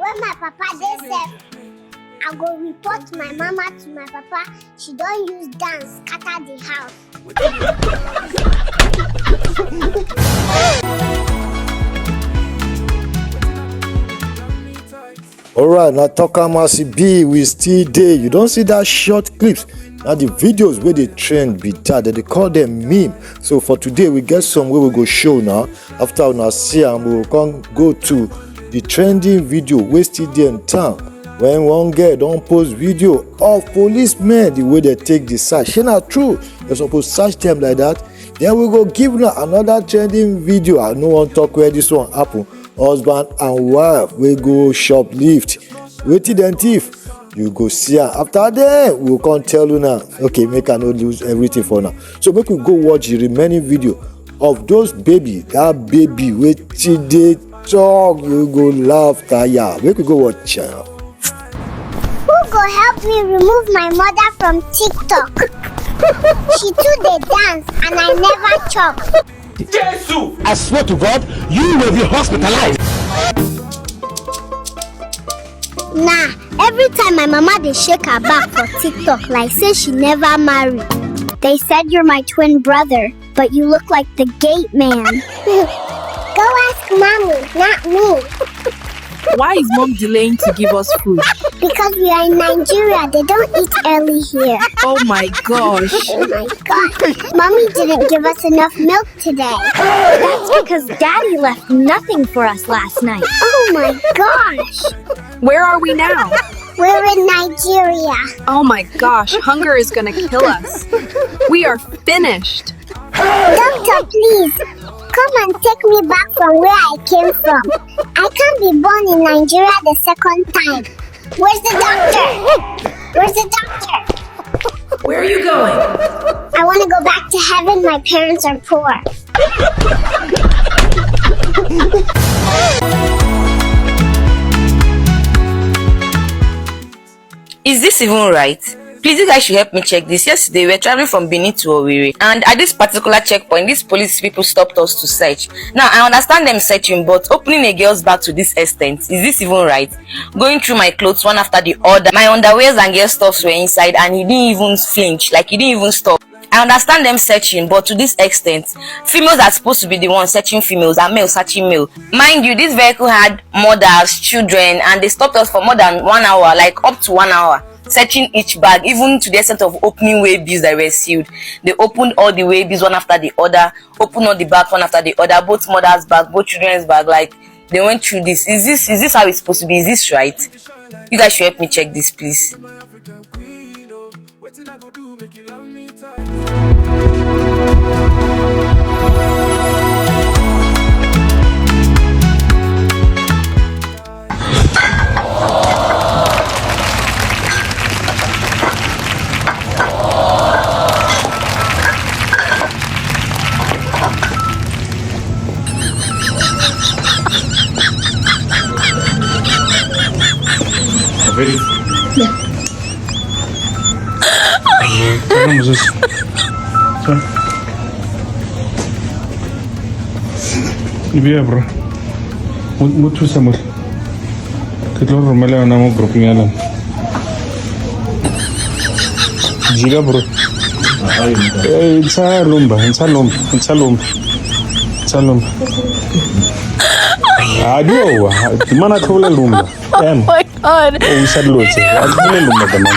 When my papa dey safe, I go report my mama to my papa. She don't use dance scatter the house. Alright, now talk as it be, we still there. You don't see that short clips. Now the videos where they trend be that they call them meme. So for today we get some where we go show now. After we see and we will come go to the trending video wasted there in town. When one girl don't post video of policemen the way they take the search. It's not true. You're supposed to search them like that. Then we go give now another trending video. I no one talk where this one happen. Husband and wife we go shoplift. Waiting then thief. You go see her. After that, we can't tell you now. Okay, make I not lose everything for now. So make we go watch the remaining video of those baby. That baby waiting they talk. You go laugh tire. Make we go watch her. Who go help me remove my mother from TikTok? She too dey dance and I never chop. Jesus! I swear to God, you will be hospitalized. Nah, every time my mama dey shake her back for TikTok like say she never married. They said you're my twin brother, but you look like the gate man. Go ask mommy, not me. Why is mom delaying to give us food? Because we are in Nigeria, they don't eat early here. Oh my gosh. Oh my gosh. Mommy didn't give us enough milk today. That's because Daddy left nothing for us last night. Oh my gosh. Where are we now? We're in Nigeria. Oh my gosh, hunger is gonna kill us. We are finished. Doctor, please. Come and take me back from where I came from. I can't be born in Nigeria the second time. Where's the doctor? Where's the doctor? Where are you going? I want to go back to heaven. My parents are poor. Is this even right? Please, you guys should help me check this. Yesterday, we were traveling from Benin to Owerri, and at this particular checkpoint, these police people stopped us to search. Now, I understand them searching, but opening a girl's bag to this extent, is this even right? Going through my clothes one after the other, my underwears and girl stuffs were inside, and he didn't even flinch, like he didn't even stop. I understand them searching, but to this extent, females are supposed to be the ones searching females and males searching male. Mind you, this vehicle had mothers, children, and they stopped us for more than 1 hour, like up to 1 hour. Searching each bag, even to the extent of opening waybills that were sealed. They opened all the waybills one after the other, opened all the bags one after the other, both mothers' bag, both children's bag. Like they went through this. Is this how it's supposed to be? Is this right? You guys should help me check this, please. Ready? Yeah. Vamos isso. Iya bro. Mutu samar. Kita rumahnya nama grupnya lah. Jika bro. Insya lumba. Aduh, gimana tuh lumba? Oh my god. Insya lumba sih. Aduh lumba teman.